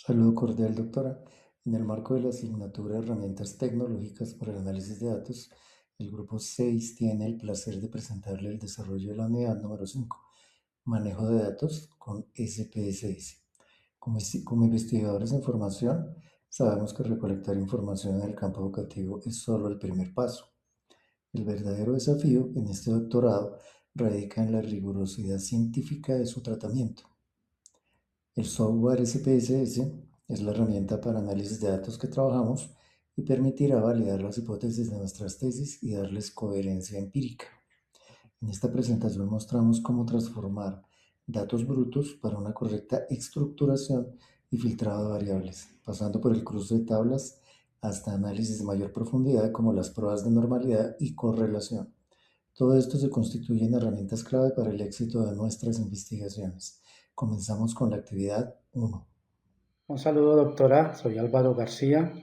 Saludo cordial, doctora. En el marco de la asignatura de Herramientas Tecnológicas para el Análisis de Datos, el grupo 6 tiene el placer de presentarle el desarrollo de la unidad número 5, Manejo de Datos con SPSS. Como investigadores en formación, sabemos que recolectar información en el campo educativo es solo el primer paso. El verdadero desafío en este doctorado radica en la rigurosidad científica de su tratamiento. El software SPSS es la herramienta para análisis de datos que trabajamos y permitirá validar las hipótesis de nuestras tesis y darles coherencia empírica. En esta presentación mostramos cómo transformar datos brutos para una correcta estructuración y filtrado de variables, pasando por el cruce de tablas hasta análisis de mayor profundidad como las pruebas de normalidad y correlación. Todo esto se constituye en herramientas clave para el éxito de nuestras investigaciones. Comenzamos con la actividad 1. Un saludo, doctora. Soy Álvaro García,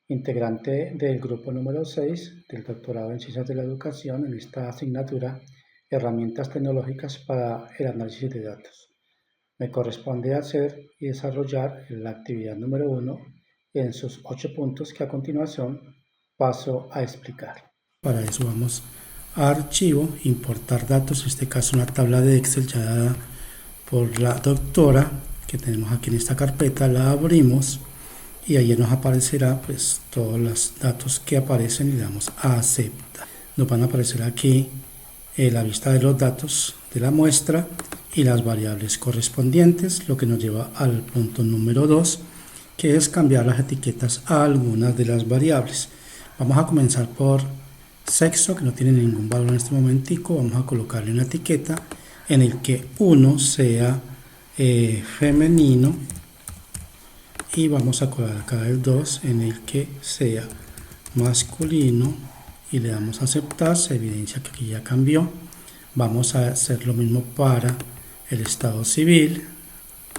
integrante del grupo número 6 del doctorado en Ciencias de la Educación en esta asignatura Herramientas Tecnológicas para el Análisis de Datos. Me corresponde hacer y desarrollar la actividad número 1 en sus 8 puntos que a continuación paso a explicar. Para eso vamos a Archivo, Importar Datos, en este caso una tabla de Excel ya dada por la doctora que tenemos aquí en esta carpeta, la abrimos y ahí nos aparecerá pues todos los datos que aparecen y le damos a aceptar. Nos van a aparecer aquí la vista de los datos de la muestra y las variables correspondientes, lo que nos lleva al punto número 2, que es cambiar las etiquetas a algunas de las variables. Vamos a comenzar por sexo, que no tiene ningún valor en este momentico. Vamos a colocarle una etiqueta en el que 1 sea femenino y vamos a colocar el 2 en el que sea masculino y le damos a aceptar. Se evidencia que aquí ya cambió. Vamos a hacer lo mismo para el estado civil.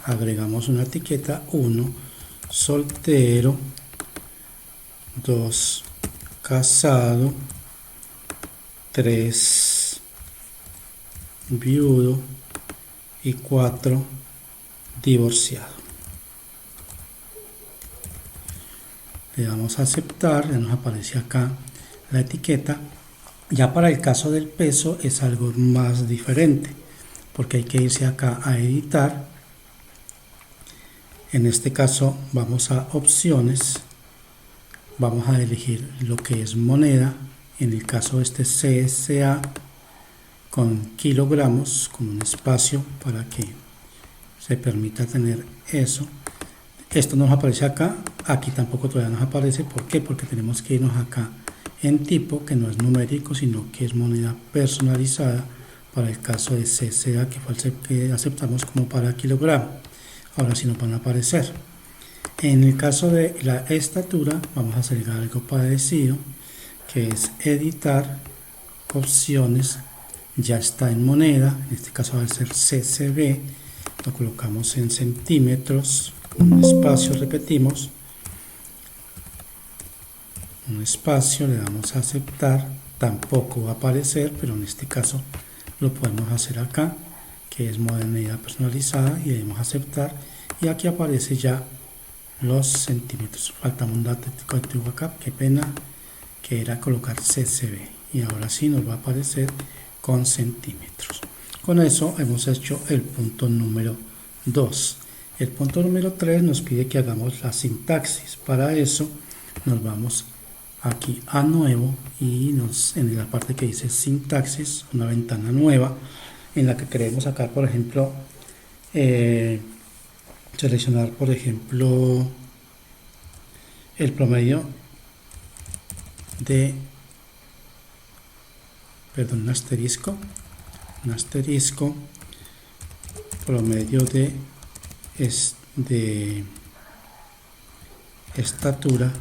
Agregamos una etiqueta: 1 soltero, 2 casado, 3 viudo y 4 divorciado. Le damos a aceptar, ya nos aparece acá la etiqueta. Ya para el caso del peso es algo más diferente, porque hay que irse acá a editar. En este caso vamos a opciones, vamos a elegir lo que es moneda, en el caso este CSA con kilogramos, con un espacio para que se permita tener eso. Esto nos aparece acá, aquí tampoco todavía nos aparece. ¿Por qué? Porque tenemos que irnos acá en tipo, que no es numérico, sino que es moneda personalizada para el caso de CCA, que fue el que aceptamos como para kilogramo. Ahora sí nos van a aparecer. En el caso de la estatura, vamos a hacer algo parecido, que es editar, opciones, ya está en moneda, en este caso va a ser CCB, lo colocamos en centímetros, un espacio, repetimos, un espacio, le damos a aceptar. Tampoco va a aparecer, pero en este caso lo podemos hacer acá, que es modernidad personalizada, y le damos a aceptar y aquí aparece ya los centímetros. Falta un dato acá, qué pena, que era colocar CCB, y ahora sí nos va a aparecer con centímetros. Con eso hemos hecho el punto número 2. El punto número 3 nos pide que hagamos la sintaxis. Para eso nos vamos aquí a nuevo y en la parte que dice sintaxis, una ventana nueva en la que queremos sacar, por ejemplo, seleccionar, por ejemplo, el promedio de, perdón, un asterisco, promedio de estatura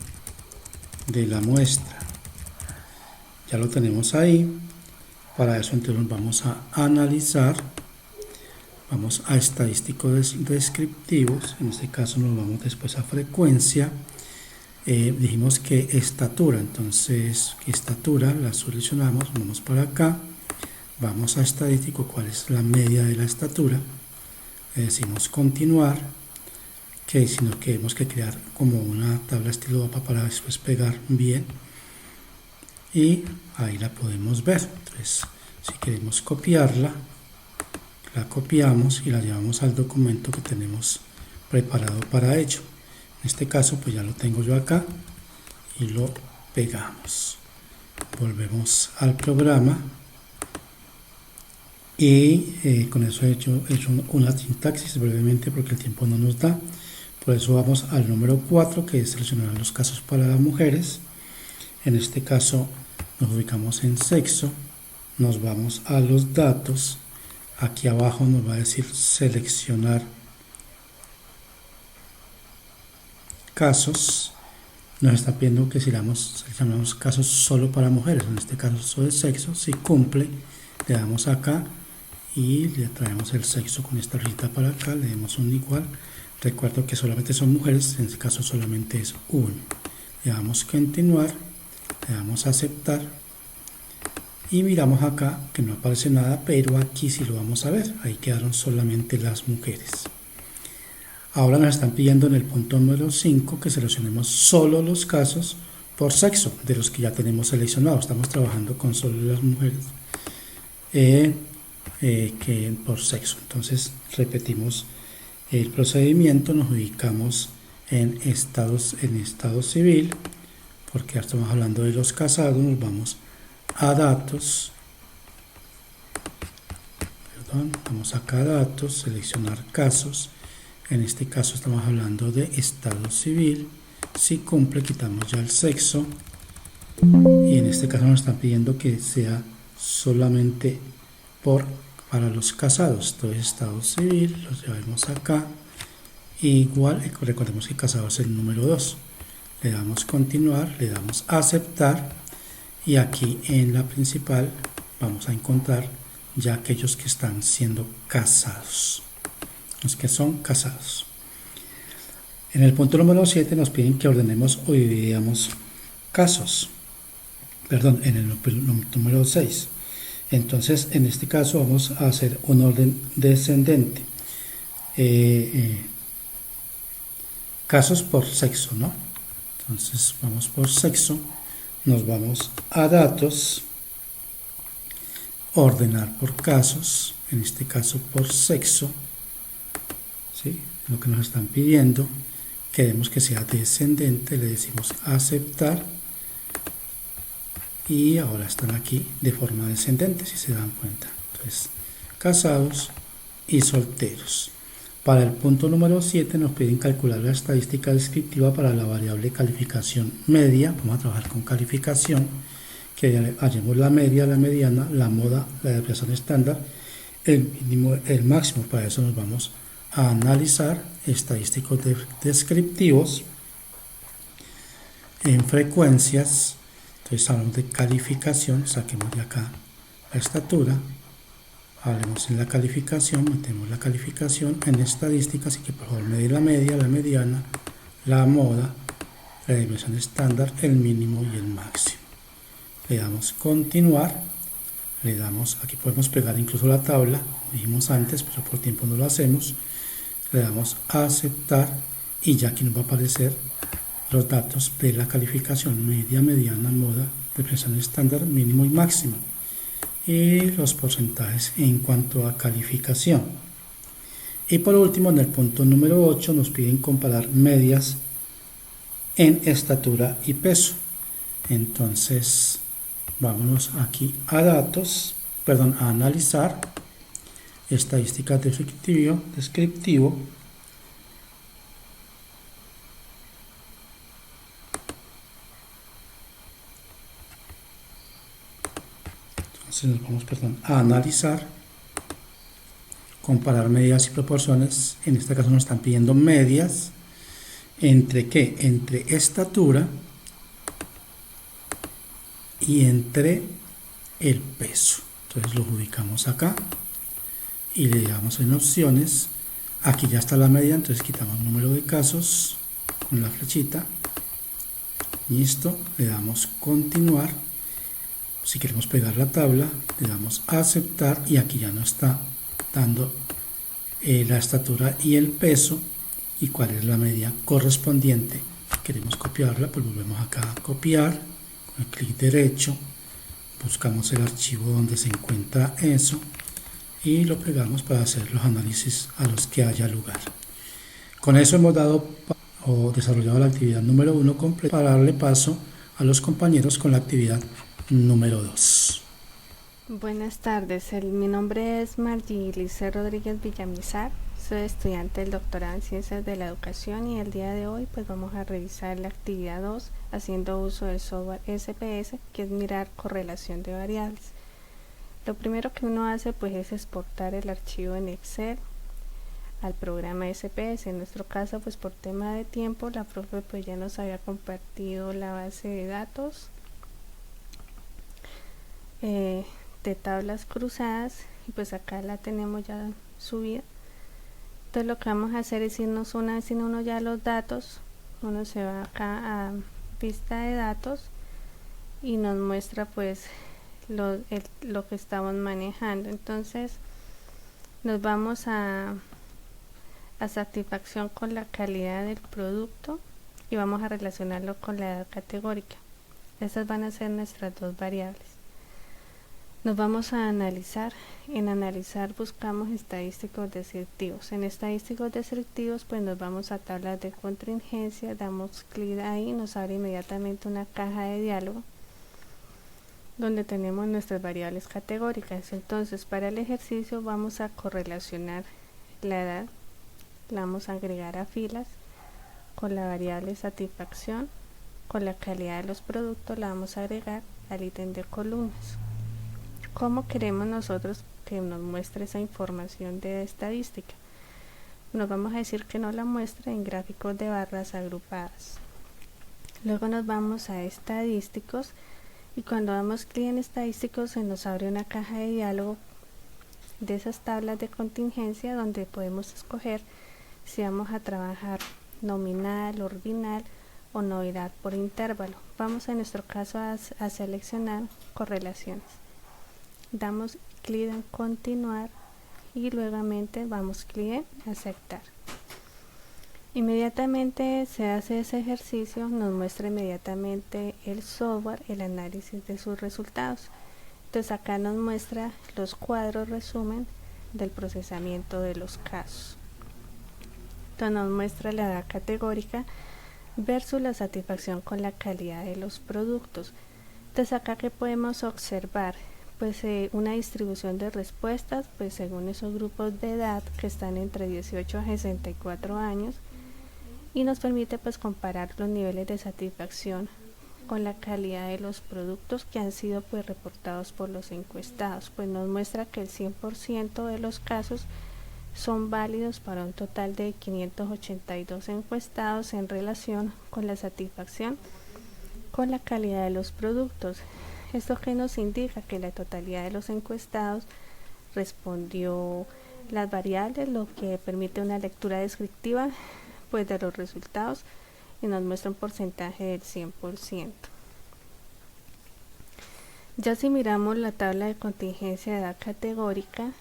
de la muestra. Ya lo tenemos ahí. Para eso entonces vamos a analizar, vamos a estadísticos descriptivos, en este caso nos vamos después a frecuencia. Dijimos que estatura, entonces estatura la solucionamos, vamos para acá, vamos a estadístico, cuál es la media de la estatura, le decimos continuar, sino que tenemos que crear como una tabla estilo APA para después pegar bien, y ahí la podemos ver. Entonces, si queremos copiarla, la copiamos y la llevamos al documento que tenemos preparado para ello. En este caso pues ya lo tengo yo acá y lo pegamos. Volvemos al programa y con eso he hecho una sintaxis brevemente porque el tiempo no nos da. Por eso vamos al número 4, que es seleccionar los casos para las mujeres. En este caso nos ubicamos en sexo, nos vamos a los datos. Aquí abajo nos va a decir seleccionar casos. Nos está pidiendo que seleccionamos casos solo para mujeres. En este caso solo el sexo. Si cumple, le damos acá y le traemos el sexo con esta rayita para acá. Le damos un igual. Recuerdo que solamente son mujeres. En este caso solamente es uno. Le damos continuar. Le damos a aceptar. Y miramos acá que no aparece nada, pero aquí sí lo vamos a ver. Ahí quedaron solamente las mujeres. Ahora nos están pidiendo en el punto número 5 que seleccionemos solo los casos por sexo de los que ya tenemos seleccionados. Estamos trabajando con solo las mujeres que por sexo. Entonces repetimos el procedimiento, nos ubicamos en estado civil, porque ahora estamos hablando de los casados. Nos vamos a datos, vamos acá a datos, seleccionar casos. En este caso estamos hablando de estado civil. Si cumple, quitamos ya el sexo, y en este caso nos están pidiendo que sea solamente para los casados. Entonces estado civil, los llevamos acá, igual, recordemos que casado es el número 2. Le damos continuar, le damos aceptar. Y aquí en la principal vamos a encontrar ya aquellos que están siendo casados, los que son casados. En el punto número 7 nos piden que ordenemos o dividamos casos, perdón, en el número 6. Entonces en este caso vamos a hacer un orden descendente. Casos por sexo, ¿no? Entonces vamos por sexo. Nos vamos a datos, ordenar por casos, en este caso por sexo, ¿sí? Lo que nos están pidiendo, queremos que sea descendente, le decimos aceptar, y ahora están aquí de forma descendente, si se dan cuenta. Entonces, casados y solteros. Para el punto número 7 nos piden calcular la estadística descriptiva para la variable calificación media. Vamos a trabajar con calificación, que hallemos la media, la mediana, la moda, la depresión estándar, el mínimo, el máximo. Para eso nos vamos a analizar estadísticos descriptivos en frecuencias. Entonces hablamos de calificación, saquemos de acá la estatura. Hablemos en la calificación, metemos la calificación en estadística, así que por favor medir la media, la mediana, la moda, la dimensión estándar, el mínimo y el máximo. Le damos continuar, le damos, aquí podemos pegar incluso la tabla, como dijimos antes, pero por tiempo no lo hacemos. Le damos a aceptar y ya aquí nos va a aparecer los datos de la calificación: media, mediana, moda, depresión estándar, mínimo y máximo, y los porcentajes en cuanto a calificación. Y por último, en el punto número 8 nos piden comparar medias en estatura y peso. Entonces vámonos aquí a datos, perdón, a analizar estadística descriptivo. Entonces nos vamos, a analizar, comparar medidas y proporciones. En este caso nos están pidiendo medias entre ¿qué? Entre estatura y entre el peso. Entonces los ubicamos acá y le damos en opciones. Aquí ya está la media, entonces quitamos número de casos con la flechita. Listo, le damos continuar. Si queremos pegar la tabla, le damos a aceptar y aquí ya nos está dando la estatura y el peso, y cuál es la medida correspondiente. Queremos copiarla, pues volvemos acá a copiar, con el clic derecho, buscamos el archivo donde se encuentra eso y lo pegamos para hacer los análisis a los que haya lugar. Con eso hemos dado o desarrollado la actividad número 1 completa para darle paso a los compañeros con la actividad número 2. Buenas tardes, mi nombre es Margilice Rodríguez Villamizar, soy estudiante del doctorado en Ciencias de la Educación y el día de hoy pues vamos a revisar la actividad 2 haciendo uso del software SPS, que es mirar correlación de variables. Lo primero que uno hace pues es exportar el archivo en Excel al programa SPS. En nuestro caso pues por tema de tiempo la profe pues ya nos había compartido la base de datos de tablas cruzadas y pues acá la tenemos ya subida. Entonces lo que vamos a hacer es irnos una vez tiene uno ya los datos, uno se va acá a vista de datos y nos muestra pues lo que estamos manejando. Entonces nos vamos a satisfacción con la calidad del producto y vamos a relacionarlo con la edad categórica. Estas van a ser nuestras dos variables. Nos vamos a analizar. En analizar buscamos estadísticos descriptivos. En estadísticos descriptivos pues nos vamos a tablas de contingencia, damos clic ahí, nos abre inmediatamente una caja de diálogo donde tenemos nuestras variables categóricas. Entonces para el ejercicio vamos a correlacionar la edad, la vamos a agregar a filas con la variable satisfacción, con la calidad de los productos la vamos a agregar al ítem de columnas. ¿Cómo queremos nosotros que nos muestre esa información de estadística? Nos vamos a decir que nos la muestre en gráficos de barras agrupadas. Luego nos vamos a estadísticos y cuando damos clic en estadísticos se nos abre una caja de diálogo de esas tablas de contingencia donde podemos escoger si vamos a trabajar nominal, ordinal o novedad por intervalo. Vamos en nuestro caso a seleccionar correlaciones. Damos clic en continuar y luego vamos clic en aceptar. Inmediatamente se hace ese ejercicio, nos muestra inmediatamente el software el análisis de sus resultados. Entonces acá nos muestra los cuadros resumen del procesamiento de los casos. Entonces nos muestra la edad categórica versus la satisfacción con la calidad de los productos. Entonces acá que podemos observar pues una distribución de respuestas pues según esos grupos de edad que están entre 18 a 64 años y nos permite pues comparar los niveles de satisfacción con la calidad de los productos que han sido pues reportados por los encuestados. Pues nos muestra que el 100% de los casos son válidos para un total de 582 encuestados en relación con la satisfacción con la calidad de los productos. Esto que nos indica que la totalidad de los encuestados respondió las variables, lo que permite una lectura descriptiva pues de los resultados y nos muestra un porcentaje del 100%. Ya si miramos la tabla de contingencia de edad categórica,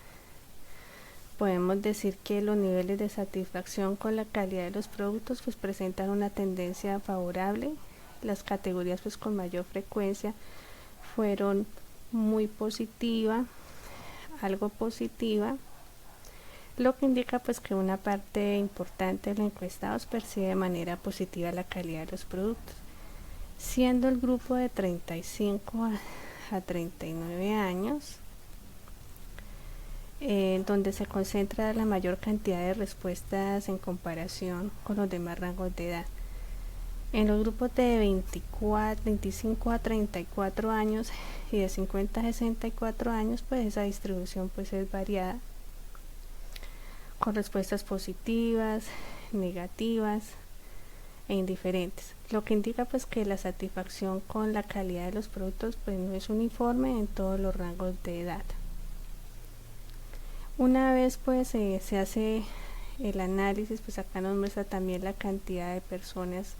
podemos decir que los niveles de satisfacción con la calidad de los productos pues presentan una tendencia favorable. Las categorías pues con mayor frecuencia fueron muy positiva, algo positiva, lo que indica pues que una parte importante de los encuestados percibe de manera positiva la calidad de los productos, siendo el grupo de 35 a 39 años donde se concentra la mayor cantidad de respuestas en comparación con los demás rangos de edad. En los grupos de 25 a 34 años y de 50 a 64 años, pues esa distribución pues es variada, con respuestas positivas, negativas e indiferentes, lo que indica pues que la satisfacción con la calidad de los productos pues no es uniforme en todos los rangos de edad. Una vez pues se hace el análisis, pues acá nos muestra también la cantidad de personas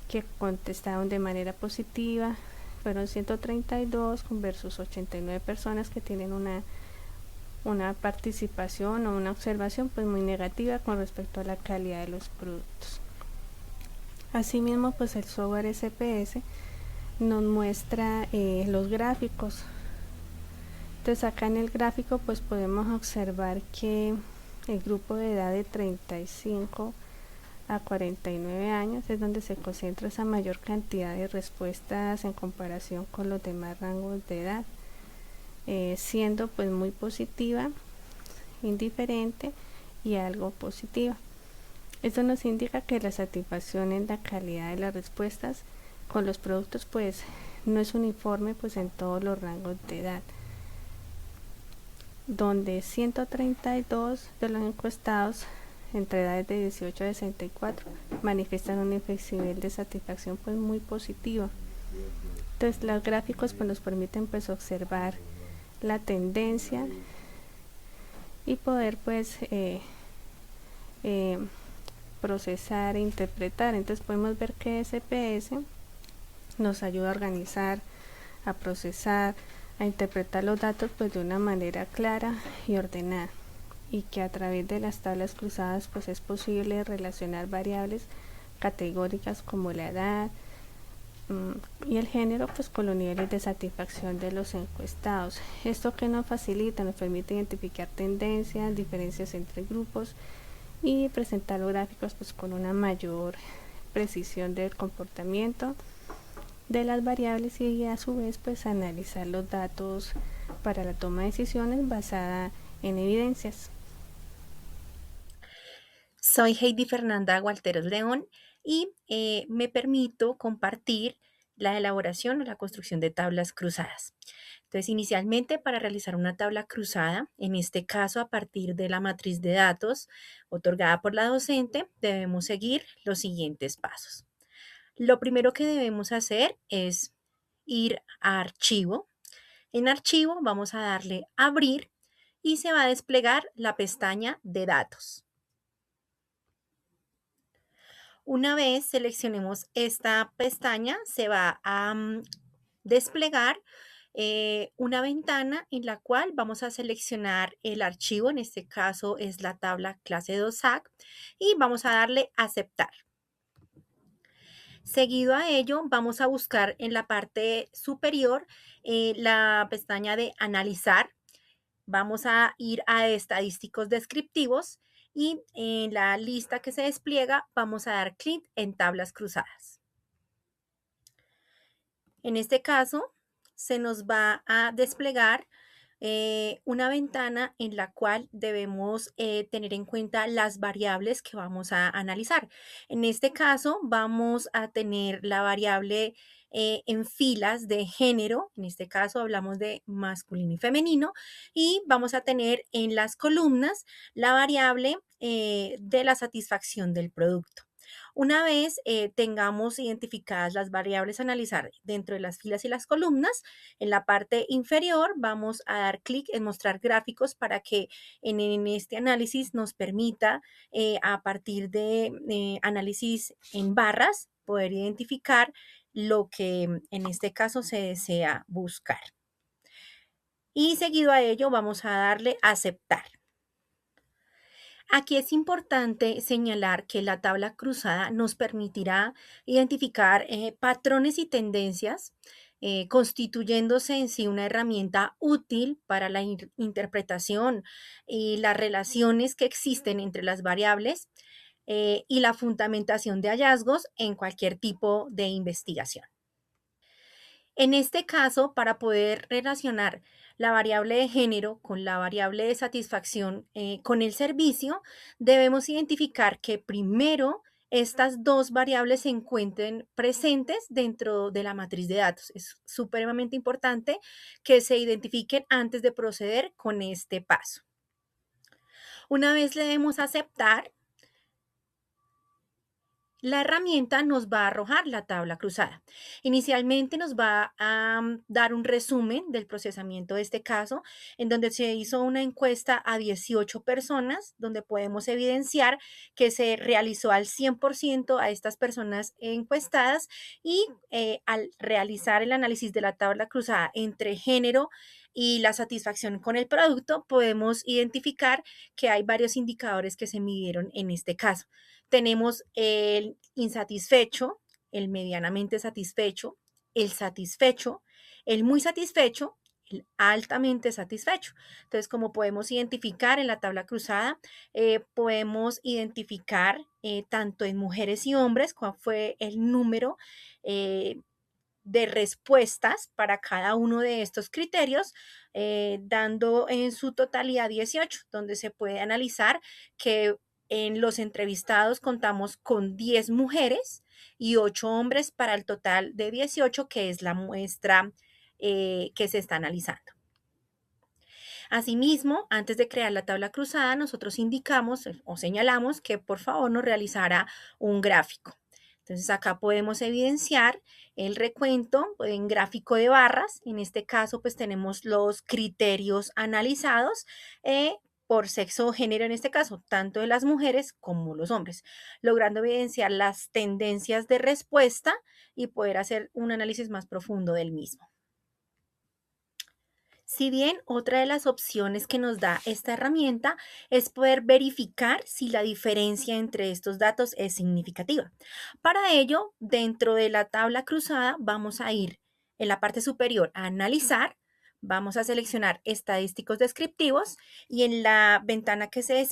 que contestaron de manera positiva. Fueron 132 versus 89 personas que tienen una participación o una observación pues muy negativa con respecto a la calidad de los productos. Asimismo, pues el software SPS nos muestra los gráficos. Entonces acá en el gráfico pues podemos observar que el grupo de edad de 35 a 49 años es donde se concentra esa mayor cantidad de respuestas en comparación con los demás rangos de edad, siendo pues muy positiva, indiferente y algo positiva. Esto nos indica que la satisfacción en la calidad de las respuestas con los productos pues no es uniforme pues en todos los rangos de edad, donde 132 de los encuestados entre edades de 18 a 64 manifiestan un nivel de satisfacción pues muy positivo. Entonces los gráficos pues nos permiten pues observar la tendencia y poder pues procesar e interpretar. Entonces podemos ver que SPS nos ayuda a organizar, a procesar, a interpretar los datos pues de una manera clara y ordenada, y que a través de las tablas cruzadas pues es posible relacionar variables categóricas como la edad y el género pues con los niveles de satisfacción de los encuestados. Esto que nos facilita, nos permite identificar tendencias, diferencias entre grupos y presentar los gráficos pues con una mayor precisión del comportamiento de las variables, y a su vez pues analizar los datos para la toma de decisiones basada en evidencias. Soy Heidi Fernanda Gualteros León y me permito compartir la elaboración o la construcción de tablas cruzadas. Entonces, inicialmente para realizar una tabla cruzada, en este caso a partir de la matriz de datos otorgada por la docente, debemos seguir los siguientes pasos. Lo primero que debemos hacer es ir a archivo. En archivo vamos a darle abrir y se va a desplegar la pestaña de datos. Una vez seleccionemos esta pestaña, se va a desplegar una ventana en la cual vamos a seleccionar el archivo, en este caso es la tabla clase 2AC, y vamos a darle aceptar. Seguido a ello, vamos a buscar en la parte superior la pestaña de analizar. Vamos a ir a estadísticos descriptivos y en la lista que se despliega vamos a dar clic en tablas cruzadas. En este caso, se nos va a desplegar una ventana en la cual debemos tener en cuenta las variables que vamos a analizar. En este caso, vamos a tener la variable en filas de género, en este caso hablamos de masculino y femenino, y vamos a tener en las columnas la variable de la satisfacción del producto. Una vez tengamos identificadas las variables a analizar dentro de las filas y las columnas, en la parte inferior vamos a dar clic en mostrar gráficos para que en este análisis nos permita, a partir de análisis en barras, poder identificar lo que en este caso se desea buscar. Y seguido a ello vamos a darle aceptar. Aquí es importante señalar que la tabla cruzada nos permitirá identificar patrones y tendencias, constituyéndose en sí una herramienta útil para la interpretación y las relaciones que existen entre las variables y la fundamentación de hallazgos en cualquier tipo de investigación. En este caso, para poder relacionar la variable de género con la variable de satisfacción con el servicio, debemos identificar que primero estas dos variables se encuentren presentes dentro de la matriz de datos. Es supremamente importante que se identifiquen antes de proceder con este paso. Una vez le demos a aceptar, la herramienta nos va a arrojar la tabla cruzada. Inicialmente nos va a dar un resumen del procesamiento de este caso, en donde se hizo una encuesta a 18 personas, donde podemos evidenciar que se realizó al 100% a estas personas encuestadas y al realizar el análisis de la tabla cruzada entre género y la satisfacción con el producto, podemos identificar que hay varios indicadores que se midieron en este caso. Tenemos el insatisfecho, el medianamente satisfecho, el satisfecho, el muy satisfecho, el altamente satisfecho. Entonces, como podemos identificar en la tabla cruzada, podemos identificar tanto en mujeres y hombres cuál fue el número eh, de respuestas para cada uno de estos criterios, dando en su totalidad 18, donde se puede analizar que en los entrevistados contamos con 10 mujeres y 8 hombres para el total de 18, que es la muestra que se está analizando. Asimismo, antes de crear la tabla cruzada, nosotros indicamos o señalamos que por favor nos realizara un gráfico. Entonces acá podemos evidenciar el recuento en gráfico de barras. En este caso, pues tenemos los criterios analizados por sexo o género, en este caso, tanto de las mujeres como los hombres, logrando evidenciar las tendencias de respuesta y poder hacer un análisis más profundo del mismo. Si bien otra de las opciones que nos da esta herramienta es poder verificar si la diferencia entre estos datos es significativa. Para ello, dentro de la tabla cruzada vamos a ir en la parte superior a analizar, vamos a seleccionar estadísticos descriptivos y en la ventana que se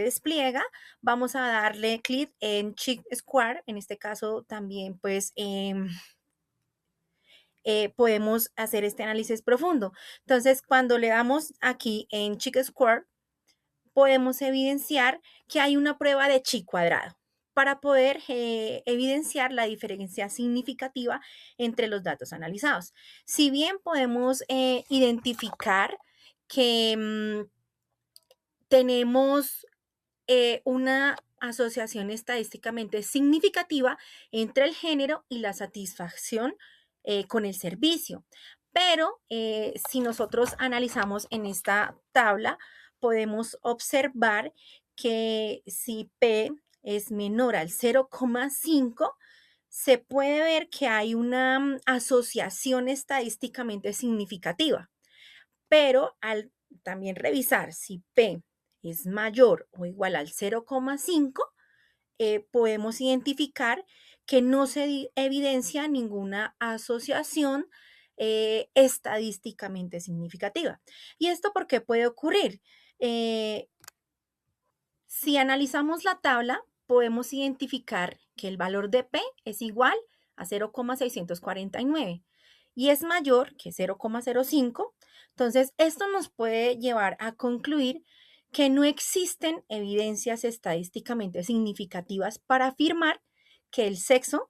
despliega vamos a darle clic en Chi-Square, en este caso también pues podemos hacer este análisis profundo. Entonces, cuando le damos aquí en Chi-Square, podemos evidenciar que hay una prueba de chi cuadrado para poder evidenciar la diferencia significativa entre los datos analizados. Si bien podemos identificar que tenemos una asociación estadísticamente significativa entre el género y la satisfacción con el servicio. Pero si nosotros analizamos en esta tabla, podemos observar que si P es menor al 0,5, se puede ver que hay una asociación estadísticamente significativa. Pero al también revisar si P es mayor o igual al 0,5, podemos identificar que no se evidencia ninguna asociación estadísticamente significativa. ¿Y esto por qué puede ocurrir? Si analizamos la tabla, podemos identificar que el valor de P es igual a 0,649 y es mayor que 0,05. Entonces, esto nos puede llevar a concluir que no existen evidencias estadísticamente significativas para afirmar que el sexo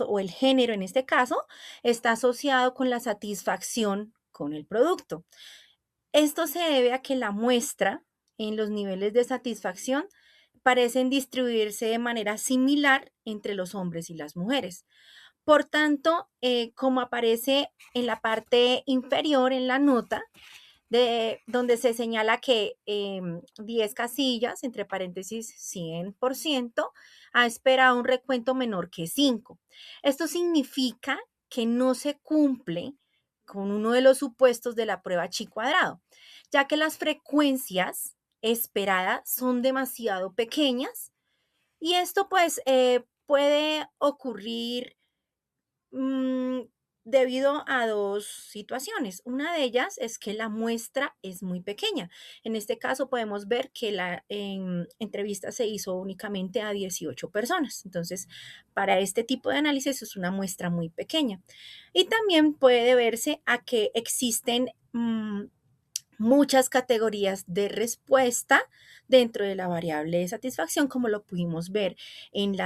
o el género en este caso está asociado con la satisfacción con el producto. Esto se debe a que la muestra en los niveles de satisfacción parecen distribuirse de manera similar entre los hombres y las mujeres. Por tanto, como aparece en la parte inferior en la nota, donde se señala que 10 casillas, entre paréntesis 100%, ha esperado un recuento menor que 5. Esto significa que no se cumple con uno de los supuestos de la prueba chi cuadrado, ya que las frecuencias esperadas son demasiado pequeñas y esto pues puede ocurrir debido a dos situaciones. Una de ellas es que la muestra es muy pequeña. En este caso podemos ver que la entrevista se hizo únicamente a 18 personas. Entonces, para este tipo de análisis es una muestra muy pequeña. Y también puede verse a que existen muchas categorías de respuesta dentro de la variable de satisfacción, como lo pudimos ver en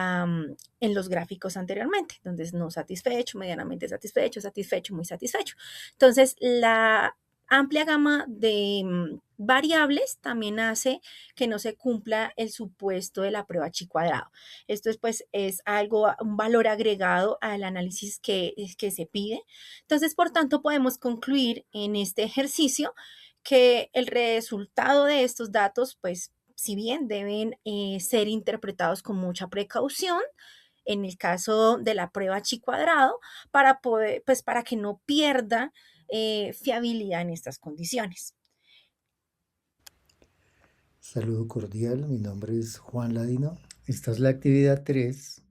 los gráficos anteriormente, donde es no satisfecho, medianamente satisfecho, satisfecho, muy satisfecho. Entonces, la amplia gama de variables también hace que no se cumpla el supuesto de la prueba chi cuadrado. Esto es algo, un valor agregado al análisis que se pide. Entonces, por tanto, podemos concluir en este ejercicio que el resultado de estos datos, pues, si bien deben ser interpretados con mucha precaución, en el caso de la prueba chi cuadrado, para poder, pues, para que no pierda fiabilidad en estas condiciones. Saludo cordial, mi nombre es Juan Ladino. Esta es la actividad 3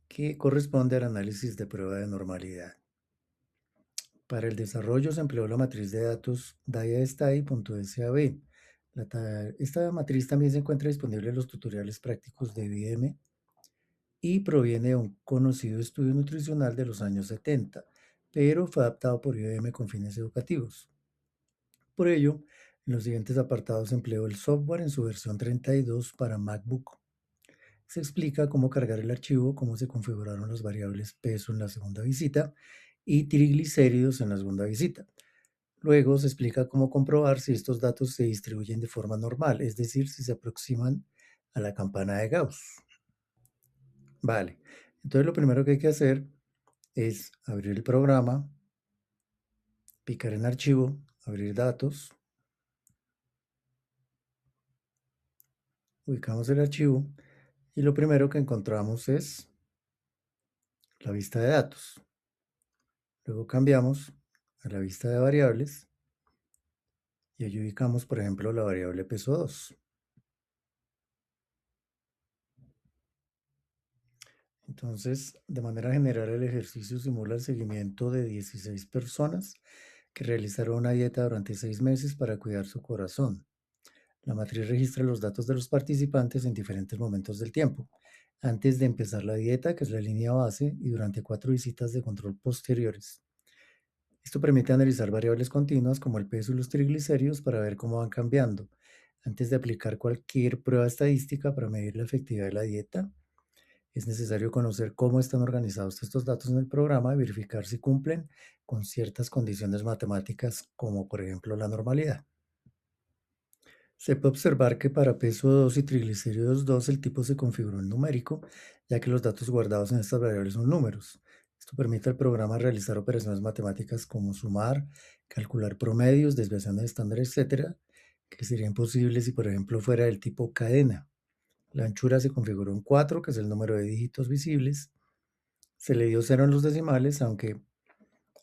que corresponde al análisis de prueba de normalidad. Para el desarrollo se empleó la matriz de datos DIA-STAI.SAB. Esta matriz también se encuentra disponible en los tutoriales prácticos de IBM y proviene de un conocido estudio nutricional de los años 70, pero fue adaptado por IBM con fines educativos. Por ello, en los siguientes apartados se empleó el software en su versión 32 para MacBook. Se explica cómo cargar el archivo, cómo se configuraron las variables peso en la segunda visita y triglicéridos en la segunda visita. Luego se explica cómo comprobar si estos datos se distribuyen de forma normal, es decir, si se aproximan a la campana de Gauss. Vale, entonces lo primero que hay que hacer es abrir el programa, picar en archivo, abrir datos, ubicamos el archivo y lo primero que encontramos es la vista de datos. Luego cambiamos a la vista de variables y allí ubicamos, por ejemplo, la variable peso 2. Entonces, de manera general, el ejercicio simula el seguimiento de 16 personas que realizaron una dieta durante 6 meses para cuidar su corazón. La matriz registra los datos de los participantes en diferentes momentos del tiempo, antes de empezar la dieta, que es la línea base, y durante 4 visitas de control posteriores. Esto permite analizar variables continuas como el peso y los triglicéridos para ver cómo van cambiando, antes de aplicar cualquier prueba estadística para medir la efectividad de la dieta. Es necesario conocer cómo están organizados estos datos en el programa y verificar si cumplen con ciertas condiciones matemáticas, como por ejemplo la normalidad. Se puede observar que para peso 2 y triglicéridos 2 el tipo se configuró en numérico, ya que los datos guardados en estas variables son números. Esto permite al programa realizar operaciones matemáticas como sumar, calcular promedios, desviaciones estándares, etcétera, que sería imposible si, por ejemplo, fuera del tipo cadena. La anchura se configuró en 4, que es el número de dígitos visibles. Se le dio 0 en los decimales, aunque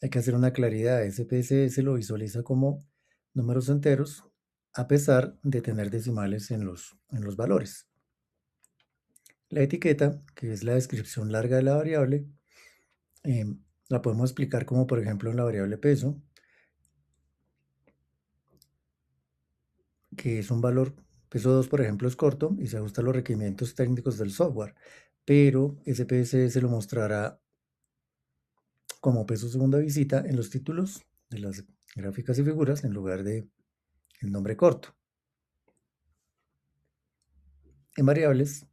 hay que hacer una claridad. SPSS lo visualiza como números enteros, a pesar de tener decimales en los valores. La etiqueta, que es la descripción larga de la variable, la podemos explicar como, por ejemplo, en la variable peso, que es un valor, peso 2, por ejemplo, es corto y se ajusta a los requerimientos técnicos del software, pero SPSS lo mostrará como peso segunda visita en los títulos de las gráficas y figuras en lugar de el nombre corto. En valores,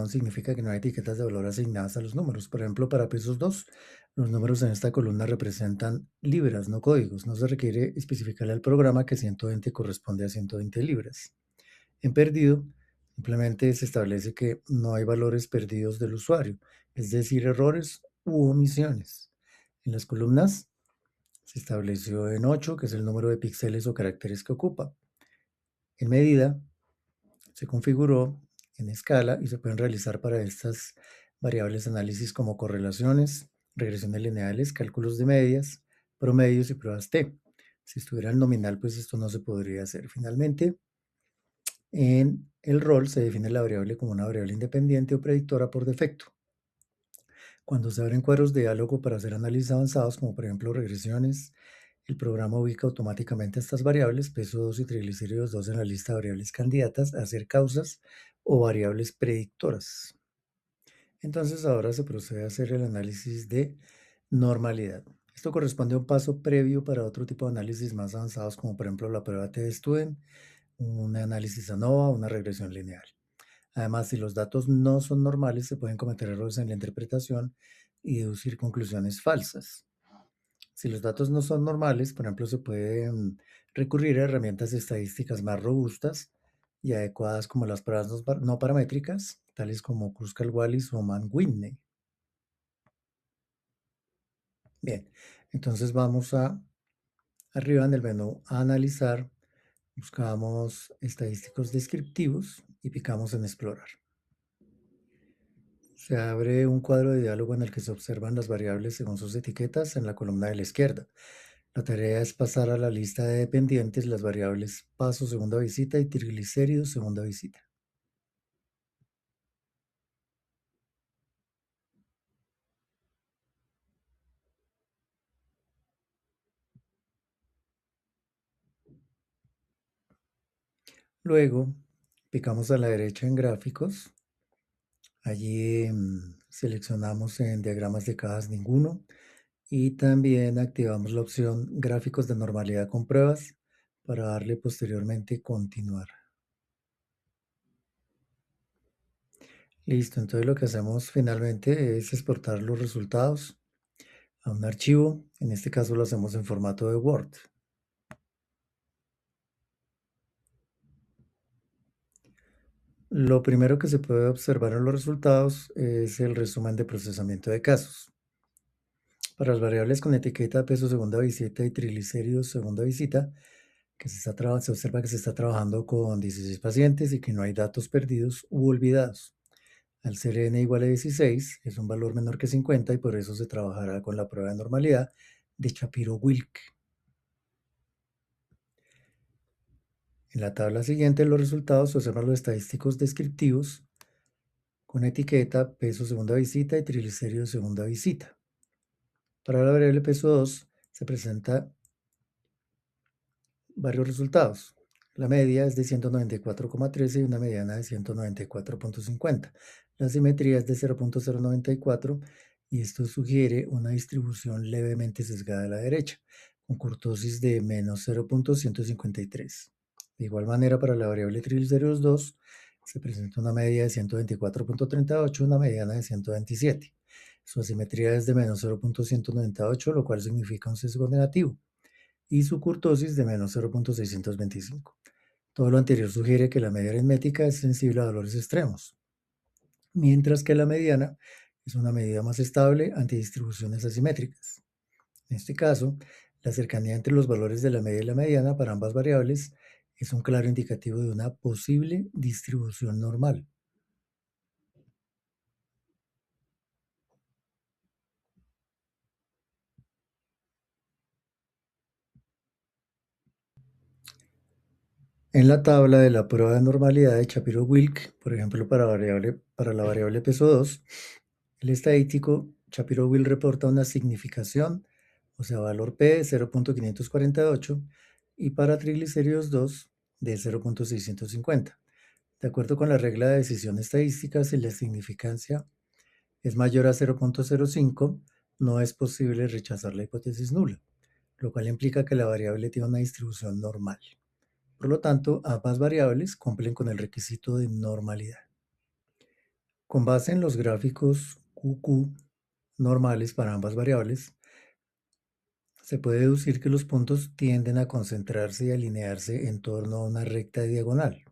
significa que no hay etiquetas de valor asignadas a los números. Por ejemplo, para pesos 2, los números en esta columna representan libras, no códigos. No se requiere especificarle al programa que 120 corresponde a 120 libras. En perdido, simplemente se establece que no hay valores perdidos del usuario, es decir, errores u omisiones. En las columnas se estableció en 8, que es el número de píxeles o caracteres que ocupa. En medida, se configuró en escala y se pueden realizar para estas variables análisis como correlaciones, regresiones lineales, cálculos de medias, promedios y pruebas T. Si estuviera en nominal, pues esto no se podría hacer. Finalmente, en el rol se define la variable como una variable independiente o predictora por defecto. Cuando se abren cuadros de diálogo para hacer análisis avanzados, como por ejemplo regresiones, el programa ubica automáticamente estas variables, peso 2 y triglicéridos 2, en la lista de variables candidatas a ser causas o variables predictoras. Entonces ahora se procede a hacer el análisis de normalidad. Esto corresponde a un paso previo para otro tipo de análisis más avanzados, como por ejemplo la prueba T-Student, un análisis ANOVA, una regresión lineal. Además, si los datos no son normales, se pueden cometer errores en la interpretación y deducir conclusiones falsas. Si los datos no son normales, por ejemplo, se pueden recurrir a herramientas estadísticas más robustas y adecuadas como las pruebas no paramétricas, tales como Kruskal-Wallis o Mann-Whitney. Bien, entonces vamos arriba en el menú a analizar, buscamos estadísticos descriptivos y picamos en explorar. Se abre un cuadro de diálogo en el que se observan las variables según sus etiquetas en la columna de la izquierda. La tarea es pasar a la lista de dependientes las variables paso segunda visita y triglicéridos segunda visita. Luego, picamos a la derecha en gráficos. Allí seleccionamos en diagramas de cajas ninguno y también activamos la opción gráficos de normalidad con pruebas para darle posteriormente continuar. Listo, entonces lo que hacemos finalmente es exportar los resultados a un archivo. En este caso lo hacemos en formato de Word. Lo primero que se puede observar en los resultados es el resumen de procesamiento de casos. Para las variables con etiqueta peso segunda visita y triglicéridos segunda visita, se observa que se está trabajando con 16 pacientes y que no hay datos perdidos u olvidados. Al ser n igual a 16, es un valor menor que 50 y por eso se trabajará con la prueba de normalidad de Shapiro-Wilk. En la tabla siguiente, los resultados se observan los estadísticos descriptivos con etiqueta peso segunda visita y triglicéridos segunda visita. Para la variable peso 2 se presenta varios resultados. La media es de 194,13 y una mediana de 194,50. La simetría es de 0,094 y esto sugiere una distribución levemente sesgada a la derecha, con kurtosis de menos 0,153. De igual manera, para la variable triglicéridos 2 se presenta una media de 124,38 y una mediana de 127. Su asimetría es de menos 0,198, lo cual significa un sesgo negativo, y su kurtosis de menos 0,625. Todo lo anterior sugiere que la media aritmética es sensible a valores extremos, mientras que la mediana es una medida más estable ante distribuciones asimétricas. En este caso, la cercanía entre los valores de la media y la mediana para ambas variables es un claro indicativo de una posible distribución normal. En la tabla de la prueba de normalidad de Shapiro-Wilk, por ejemplo, para la variable peso 2, el estadístico Shapiro-Wilk reporta una significación, o sea, valor P de 0,548 y para triglicéridos 2 de 0,650. De acuerdo con la regla de decisión estadística, si la significancia es mayor a 0,05, no es posible rechazar la hipótesis nula, lo cual implica que la variable tiene una distribución normal. Por lo tanto, ambas variables cumplen con el requisito de normalidad. Con base en los gráficos QQ normales para ambas variables, se puede deducir que los puntos tienden a concentrarse y alinearse en torno a una recta diagonal.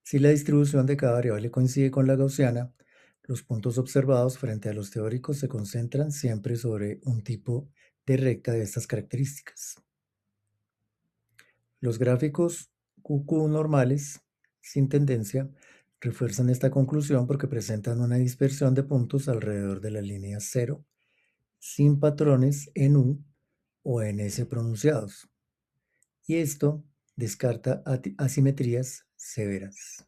Si la distribución de cada variable coincide con la gaussiana, los puntos observados frente a los teóricos se concentran siempre sobre un tipo de recta de estas características. Los gráficos QQ normales, sin tendencia, refuerzan esta conclusión porque presentan una dispersión de puntos alrededor de la línea 0, sin patrones en U o en S pronunciados. Y esto descarta asimetrías severas.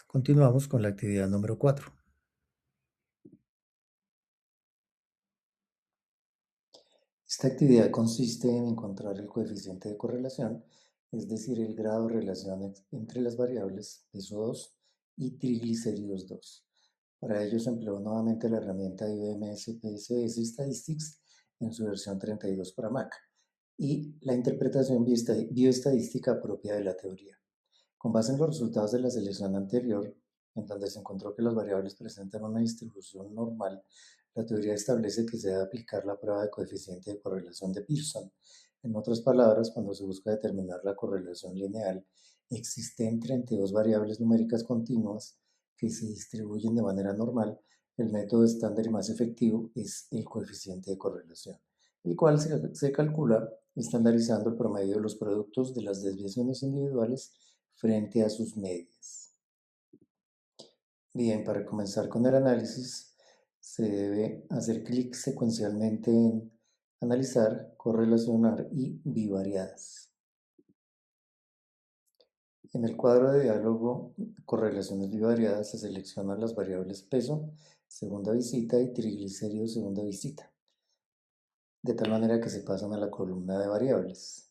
Continuamos con la actividad número 4. Esta actividad consiste en encontrar el coeficiente de correlación, es decir, el grado de relación entre las variables peso 2 y triglicéridos 2. Para ello se empleó nuevamente la herramienta IBM SPSS Statistics en su versión 32 para Mac y la interpretación bioestadística propia de la teoría. Con base en los resultados de la selección anterior, en donde se encontró que las variables presentan una distribución normal, la teoría establece que se debe aplicar la prueba de coeficiente de correlación de Pearson. En otras palabras, cuando se busca determinar la correlación lineal existente entre dos variables numéricas continuas que se distribuyen de manera normal, el método estándar y más efectivo es el coeficiente de correlación, el cual se calcula estandarizando el promedio de los productos de las desviaciones individuales frente a sus medias. Bien, para comenzar con el análisis, se debe hacer clic secuencialmente en Analizar, Correlacionar y Bivariadas. En el cuadro de diálogo Correlaciones bivariadas se seleccionan las variables peso, segunda visita y triglicéridos, segunda visita, de tal manera que se pasan a la columna de variables.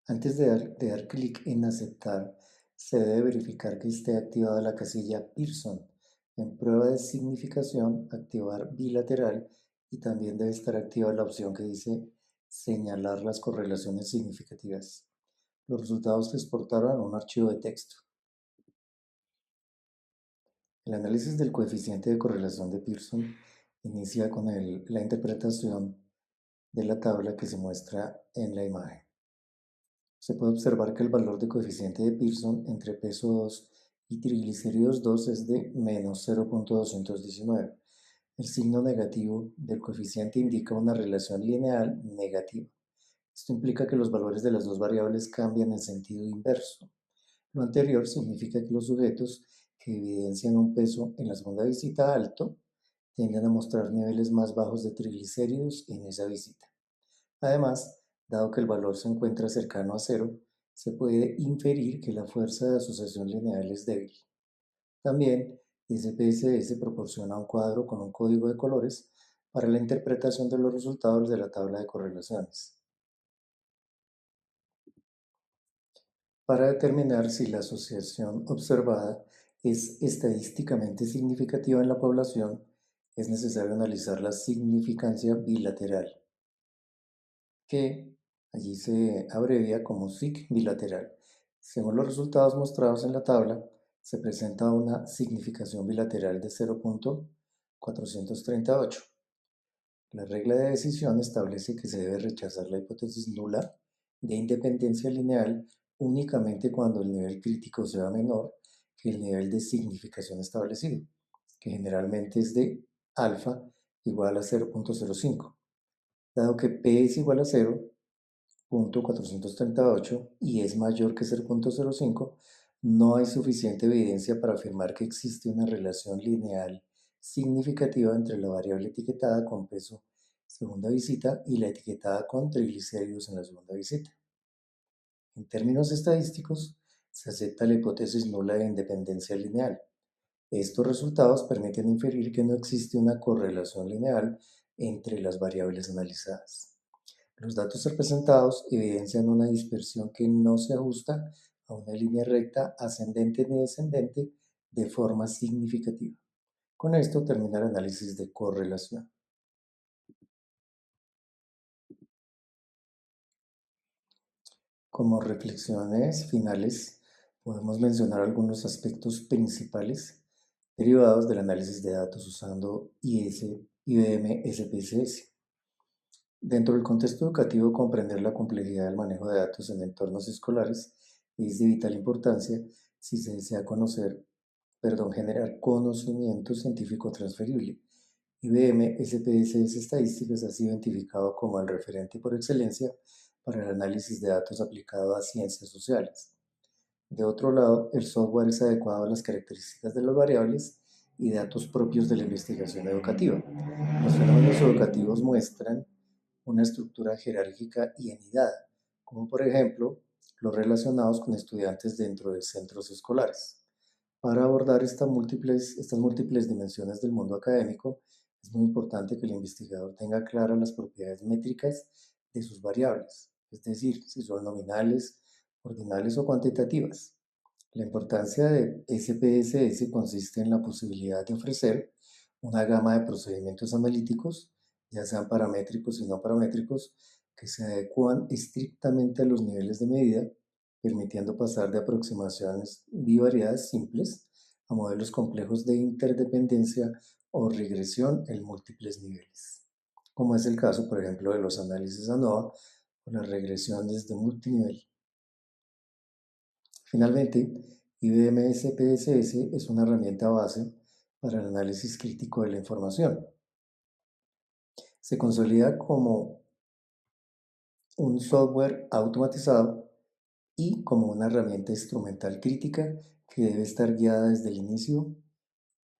Antes de dar clic en aceptar, se debe verificar que esté activada la casilla Pearson. En prueba de significación, activar bilateral y también debe estar activa la opción que dice señalar las correlaciones significativas. Los resultados se exportaron a un archivo de texto. El análisis del coeficiente de correlación de Pearson inicia con la interpretación de la tabla que se muestra en la imagen. Se puede observar que el valor de coeficiente de Pearson entre peso 2 y triglicéridos 2 es de menos 0.219. El signo negativo del coeficiente indica una relación lineal negativa. Esto implica que los valores de las dos variables cambian en sentido inverso. Lo anterior significa que los sujetos que evidencian un peso en la segunda visita alto tienden a mostrar niveles más bajos de triglicéridos en esa visita. Además, dado que el valor se encuentra cercano a cero, se puede inferir que la fuerza de asociación lineal es débil. También, SPSS proporciona un cuadro con un código de colores para la interpretación de los resultados de la tabla de correlaciones. Para determinar si la asociación observada es estadísticamente significativa en la población, es necesario analizar la significancia bilateral, que allí se abrevia como SIG bilateral. Según los resultados mostrados en la tabla, se presenta una significación bilateral de 0.438. La regla de decisión establece que se debe rechazar la hipótesis nula de independencia lineal únicamente cuando el nivel crítico sea menor que el nivel de significación establecido, que generalmente es de alfa igual a 0.05. Dado que P es igual a 0.438 y es mayor que 0.05, no hay suficiente evidencia para afirmar que existe una relación lineal significativa entre la variable etiquetada con peso segunda visita y la etiquetada con triglicéridos en la segunda visita. En términos estadísticos, se acepta la hipótesis nula de independencia lineal. Estos resultados permiten inferir que no existe una correlación lineal entre las variables analizadas. Los datos representados evidencian una dispersión que no se ajusta a una línea recta ascendente ni descendente de forma significativa. Con esto termina el análisis de correlación. Como reflexiones finales, podemos mencionar algunos aspectos principales derivados del análisis de datos usando IBM SPSS. Dentro del contexto educativo, comprender la complejidad del manejo de datos en entornos escolares es de vital importancia si se desea generar conocimiento científico transferible. IBM SPSS Estadísticas ha sido identificado como el referente por excelencia para el análisis de datos aplicado a ciencias sociales. De otro lado, el software es adecuado a las características de las variables y datos propios de la investigación educativa. Los fenómenos educativos muestran una estructura jerárquica y anidada, como por ejemplo los relacionados con estudiantes dentro de centros escolares. Para abordar estas múltiples dimensiones del mundo académico, es muy importante que el investigador tenga claras las propiedades métricas de sus variables, es decir, si son nominales, ordinales o cuantitativas. La importancia de SPSS consiste en la posibilidad de ofrecer una gama de procedimientos analíticos, ya sean paramétricos y no paramétricos, que se adecuan estrictamente a los niveles de medida, permitiendo pasar de aproximaciones bivariadas simples a modelos complejos de interdependencia o regresión en múltiples niveles, como es el caso, por ejemplo, de los análisis ANOVA o las regresiones de multinivel. Finalmente, IBM SPSS es una herramienta base para el análisis crítico de la información. Se consolida como un software automatizado y como una herramienta instrumental crítica que debe estar guiada desde el inicio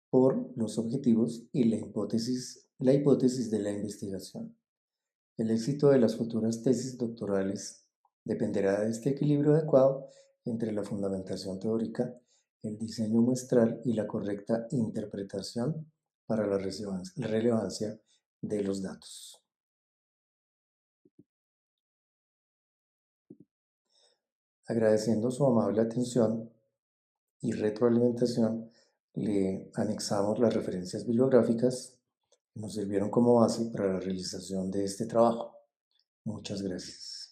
por los objetivos y la hipótesis de la investigación. El éxito de las futuras tesis doctorales dependerá de este equilibrio adecuado entre la fundamentación teórica, el diseño muestral y la correcta interpretación para la relevancia de los datos. Agradeciendo su amable atención y retroalimentación, le anexamos las referencias bibliográficas que nos sirvieron como base para la realización de este trabajo. Muchas gracias.